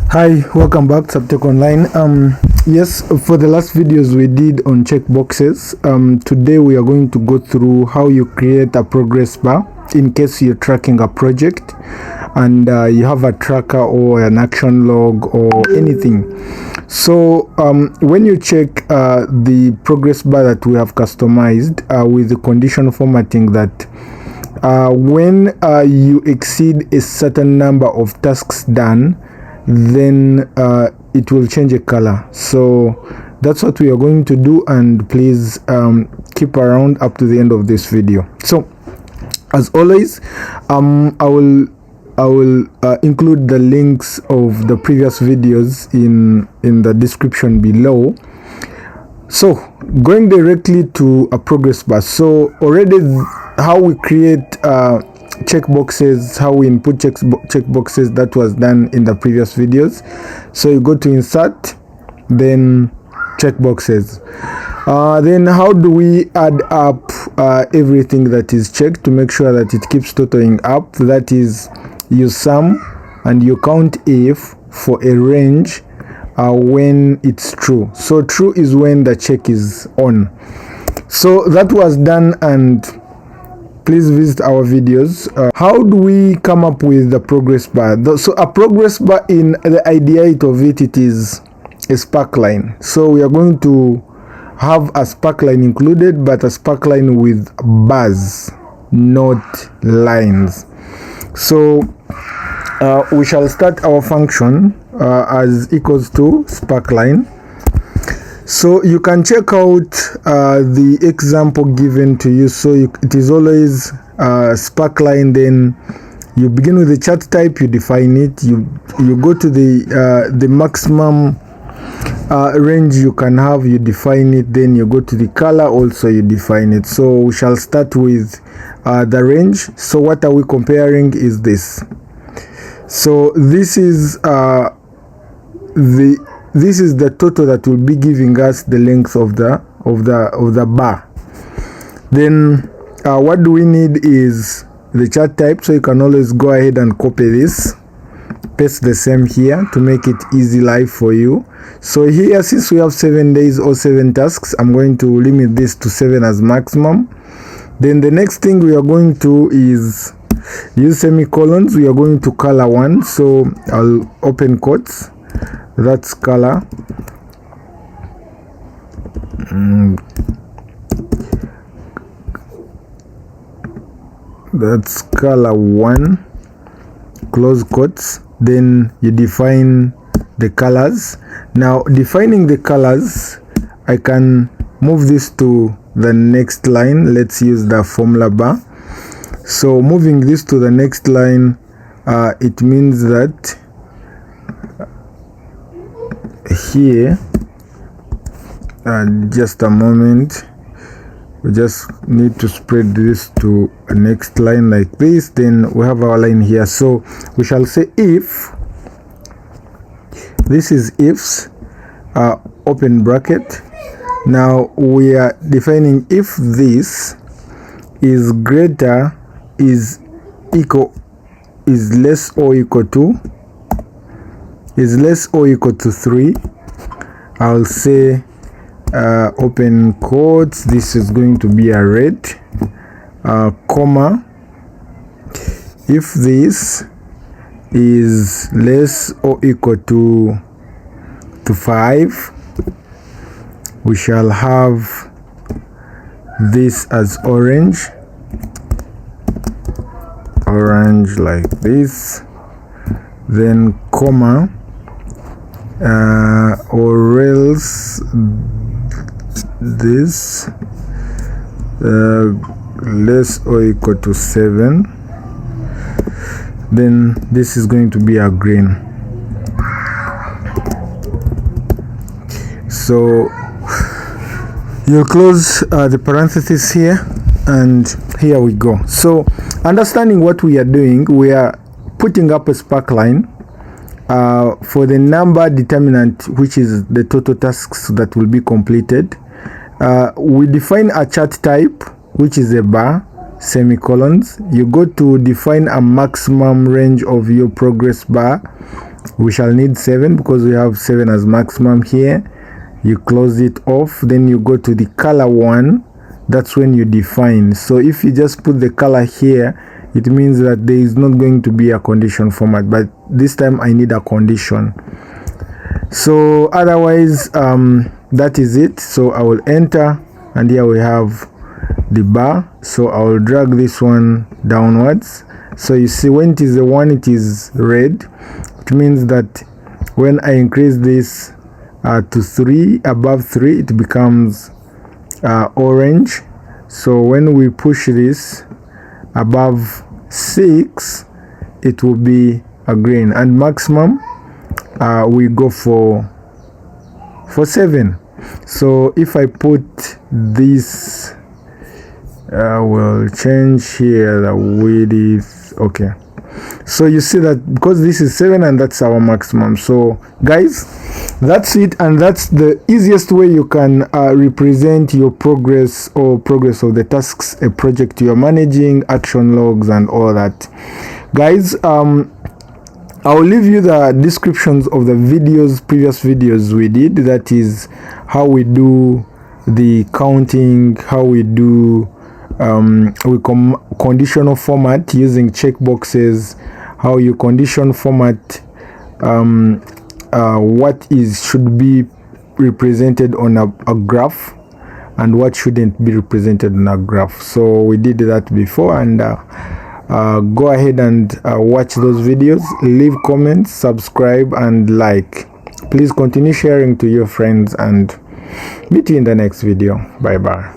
Hi, welcome back to Tech Online. Yes, for the last videos we did on checkboxes, today we are going to go through how you create a progress bar in case you're tracking a project and you have a tracker or an action log or anything. So when you check the progress bar that we have customized with the condition formatting that when you exceed a certain number of tasks done, then it will change a color. So that's what we are going to do, and please keep around up to the end of this video. So as always, I will include the links of the previous videos in the description below. So going directly to a progress bar. So already how we create checkboxes, how we input checkboxes, that was done in the previous videos. So you go to insert, then checkboxes. Then how do we add up everything that is checked to make sure that it keeps totaling up? That is, you sum and you count if for a range when it's true. So true is when the check is on. So that was done, and please visit our videos. How do we come up with the progress bar? So a progress bar, in the idea of it is a spark line. So we are going to have a spark line included, but a spark line with bars, not lines. So we shall start our function as equals to spark line. So you can check out the example given to you. So it is always spark line. Then you begin with the chart type, you define it. You go to the maximum range you can have, you define it. Then you go to the color, also you define it. So we shall start with the range. So what are we comparing is this. So this is the total that will be giving us the length of the bar. Then what do we need is the chart type. So you can always go ahead and copy this, paste the same here to make it easy life for you. So here, since we have 7 days or 7 tasks, I'm going to limit this to 7 as maximum. Then the next thing we are going to is use semicolons. We are going to color one. So I'll open quotes. That's color. That's color 1, close quotes. Then you define the colors. Now defining the colors, I can move this to the next line. Let's use the formula bar. So moving this to the next line, it means that here, just a moment, we just need to spread this to a next line like this. Then we have our line here. So we shall say if, this is ifs, open bracket. Now we are defining if this is greater, is equal, is less or equal to, is less or equal to 3. I'll say open quotes, this is going to be a red, comma, if this is less or equal to 5, we shall have this as orange like this. Then comma, or else this less or equal to 7. Then this is going to be a green. So you close the parentheses here, and here we go. So understanding what we are doing, we are putting up a spark line for the number determinant, which is the total tasks that will be completed. We define a chart type, which is a bar, semicolons. You go to define a maximum range of your progress bar, we shall need 7 because we have 7 as maximum here. You close it off, then you go to the color one. That's when you define. So if you just put the color here, it means that there is not going to be a condition format, but this time I need a condition. So otherwise that is it. So I will enter, and here we have the bar. So I will drag this one downwards. So you see, when it is the 1, it is red. It means that when I increase this to 3, above 3, it becomes orange. So when we push this above 6, it will be a green, and maximum we go for 7. So if I put this, we'll change here the width. Okay, so you see that because this is 7 and that's our maximum. So guys, that's it, and that's the easiest way you can represent your progress or progress of the tasks, a project you're managing, action logs and all that. Guys, I'll leave you the descriptions of the previous videos we did. That is how we do the counting, how we do conditional format using checkboxes, how you condition format what should be represented on a graph and what shouldn't be represented on a graph. So we did that before, and go ahead and watch those videos, leave comments, subscribe and like. Please continue sharing to your friends, and meet you in the next video. Bye bye.